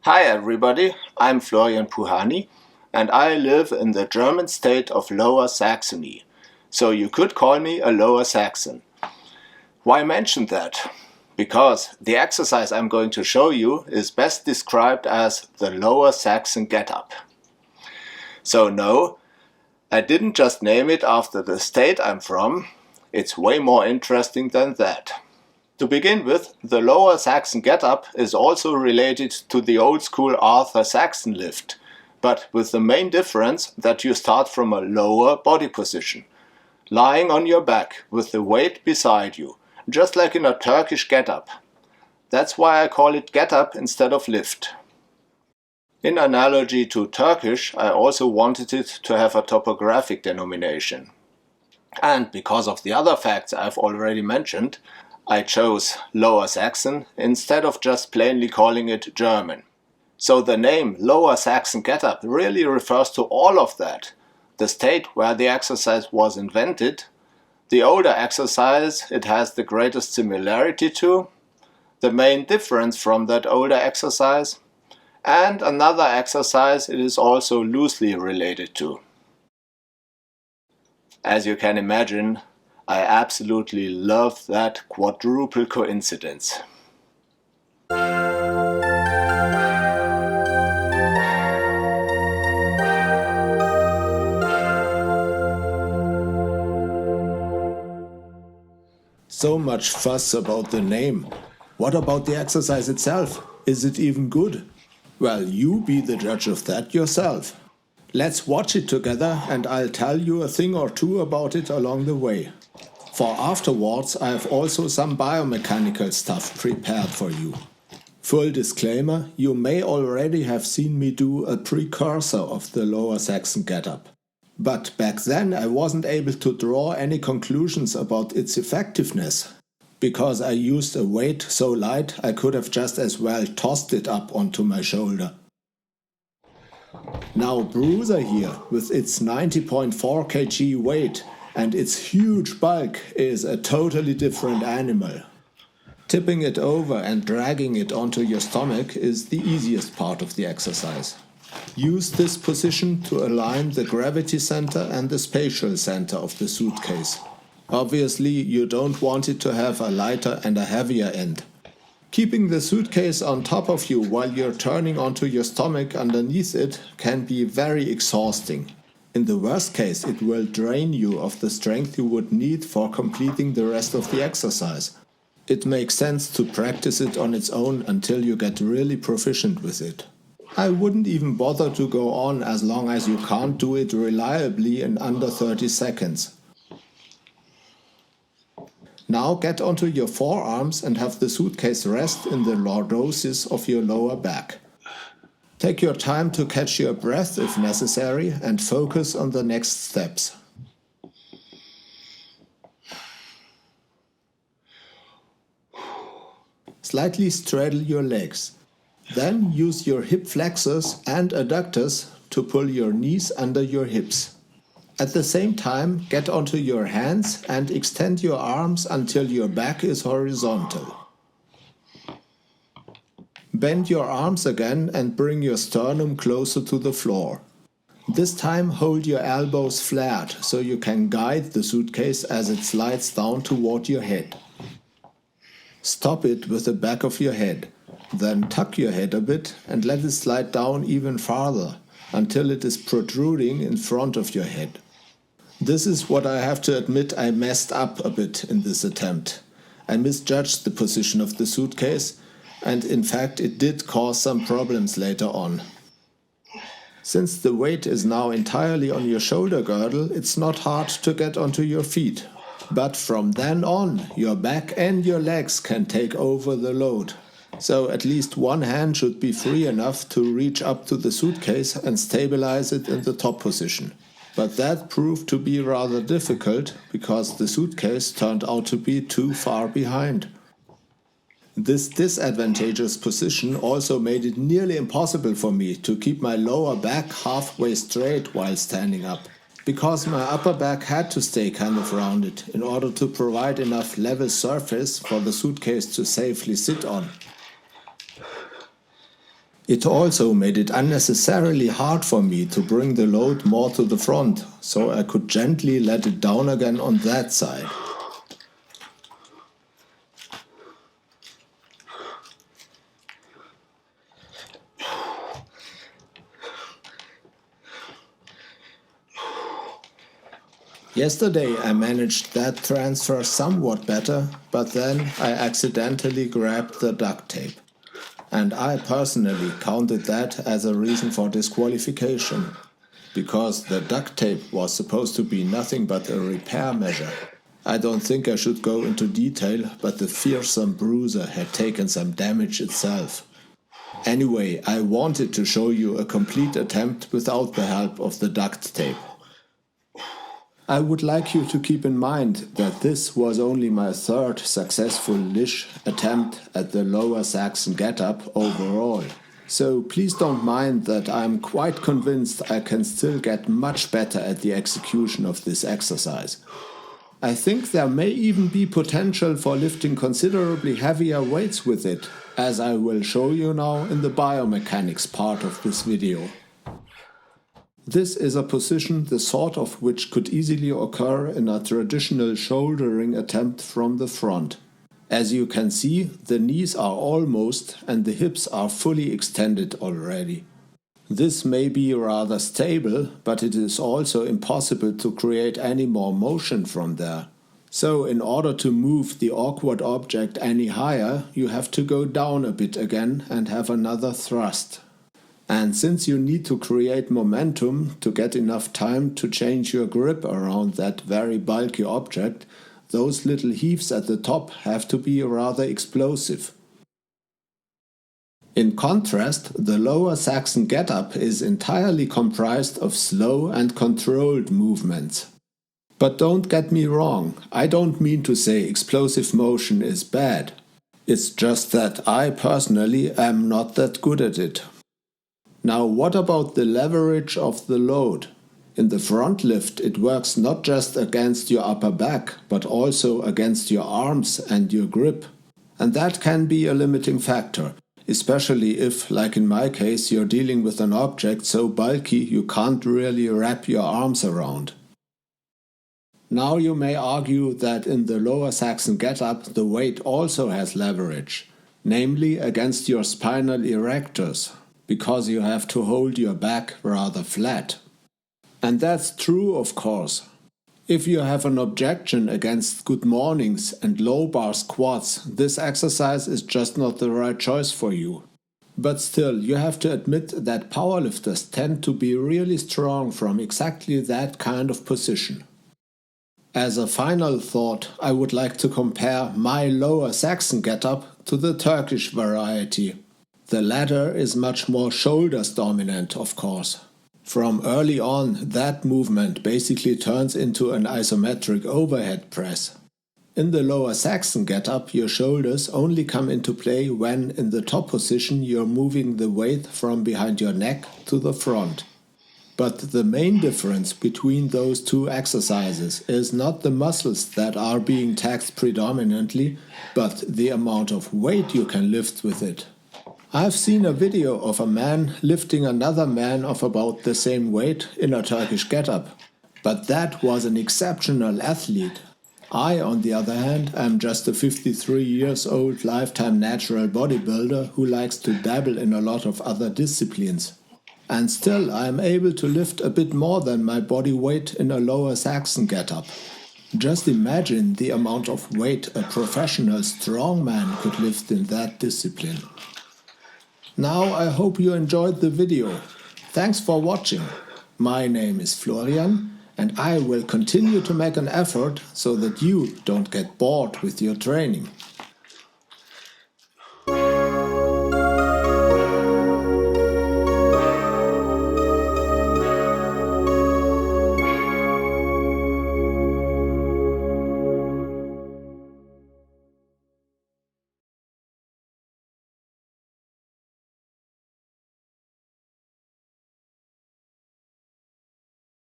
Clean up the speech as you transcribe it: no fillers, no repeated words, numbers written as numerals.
Hi everybody, I'm Florian Puhani and I live in the German state of Lower Saxony, so you could call me a Lower Saxon. Why mention that? Because the exercise I'm going to show you is best described as the Lower Saxon get-up. So no, I didn't just name it after the state I'm from, it's way more interesting than that. To begin with, the Lower Saxon get-up is also related to the old-school Arthur Saxon lift, but with the main difference that you start from a lower body position, lying on your back with the weight beside you, just like in a Turkish get-up. That's why I call it get-up instead of lift. In analogy to Turkish, I also wanted it to have a topographic denomination. And because of the other facts I've already mentioned, I chose Lower Saxon instead of just plainly calling it German. So the name Lower Saxon get-up really refers to all of that. The state where the exercise was invented, the older exercise it has the greatest similarity to, the main difference from that older exercise, and another exercise it is also loosely related to. As you can imagine, I absolutely love that quadruple coincidence. So much fuss about the name. What about the exercise itself? Is it even good? Well, you be the judge of that yourself. Let's watch it together and I'll tell you a thing or two about it along the way. For afterwards, I have also some biomechanical stuff prepared for you. Full disclaimer, you may already have seen me do a precursor of the Lower Saxon get-up. But back then I wasn't able to draw any conclusions about its effectiveness, because I used a weight so light I could have just as well tossed it up onto my shoulder. Now Bruiser here, with its 90.4 kg weight and its huge bulk, is a totally different animal. Tipping it over and dragging it onto your stomach is the easiest part of the exercise. Use this position to align the gravity center and the spatial center of the suitcase. Obviously, you don't want it to have a lighter and a heavier end. Keeping the suitcase on top of you while you're turning onto your stomach underneath it can be very exhausting. In the worst case, it will drain you of the strength you would need for completing the rest of the exercise. It makes sense to practice it on its own until you get really proficient with it. I wouldn't even bother to go on as long as you can't do it reliably in under 30 seconds. Now get onto your forearms and have the suitcase rest in the lordosis of your lower back. Take your time to catch your breath if necessary and focus on the next steps. Slightly straddle your legs. Then use your hip flexors and adductors to pull your knees under your hips. At the same time, get onto your hands and extend your arms until your back is horizontal. Bend your arms again and bring your sternum closer to the floor. This time hold your elbows flat so you can guide the suitcase as it slides down toward your head. Stop it with the back of your head. Then tuck your head a bit and let it slide down even farther until it is protruding in front of your head. This is what I have to admit I messed up a bit in this attempt. I misjudged the position of the suitcase, and in fact it did cause some problems later on. Since the weight is now entirely on your shoulder girdle, it's not hard to get onto your feet. But from then on, your back and your legs can take over the load. So at least one hand should be free enough to reach up to the suitcase and stabilize it in the top position. But that proved to be rather difficult because the suitcase turned out to be too far behind. This disadvantageous position also made it nearly impossible for me to keep my lower back halfway straight while standing up, because my upper back had to stay kind of rounded in order to provide enough level surface for the suitcase to safely sit on. It also made it unnecessarily hard for me to bring the load more to the front, so I could gently let it down again on that side. Yesterday I managed that transfer somewhat better, but then I accidentally grabbed the duct tape. And I personally counted that as a reason for disqualification, because the duct tape was supposed to be nothing but a repair measure. I don't think I should go into detail, but the fearsome bruiser had taken some damage itself. Anyway, I wanted to show you a complete attempt without the help of the duct tape. I would like you to keep in mind that this was only my third successful Lish attempt at the Lower Saxon get-up overall. So please don't mind that I'm quite convinced I can still get much better at the execution of this exercise. I think there may even be potential for lifting considerably heavier weights with it, as I will show you now in the biomechanics part of this video. This is a position the sort of which could easily occur in a traditional shouldering attempt from the front. As you can see, the knees are almost and the hips are fully extended already. This may be rather stable, but it is also impossible to create any more motion from there. So in order to move the awkward object any higher, you have to go down a bit again and have another thrust. And since you need to create momentum to get enough time to change your grip around that very bulky object, those little heaves at the top have to be rather explosive. In contrast, the Lower Saxon get-up is entirely comprised of slow and controlled movements. But don't get me wrong, I don't mean to say explosive motion is bad. It's just that I personally am not that good at it. Now, what about the leverage of the load? In the front lift, it works not just against your upper back, but also against your arms and your grip. And that can be a limiting factor, especially if, like in my case, you're dealing with an object so bulky you can't really wrap your arms around. Now you may argue that in the Lower Saxon get-up the weight also has leverage, namely against your spinal erectors, because you have to hold your back rather flat. And that's true, of course. If you have an objection against good mornings and low bar squats, this exercise is just not the right choice for you. But still, you have to admit that powerlifters tend to be really strong from exactly that kind of position. As a final thought, I would like to compare my Lower Saxon get-up to the Turkish variety. The latter is much more shoulders dominant, of course. From early on, that movement basically turns into an isometric overhead press. In the Lower Saxon get-up, your shoulders only come into play when, in the top position, you're moving the weight from behind your neck to the front. But the main difference between those two exercises is not the muscles that are being taxed predominantly, but the amount of weight you can lift with it. I've seen a video of a man lifting another man of about the same weight in a Turkish get-up, but that was an exceptional athlete. I, on the other hand, am just a 53 years old lifetime natural bodybuilder who likes to dabble in a lot of other disciplines. And still I am able to lift a bit more than my body weight in a Lower Saxon get-up. Just imagine the amount of weight a professional strongman could lift in that discipline. Now I hope you enjoyed the video. Thanks for watching. My name is Florian and I will continue to make an effort so that you don't get bored with your training.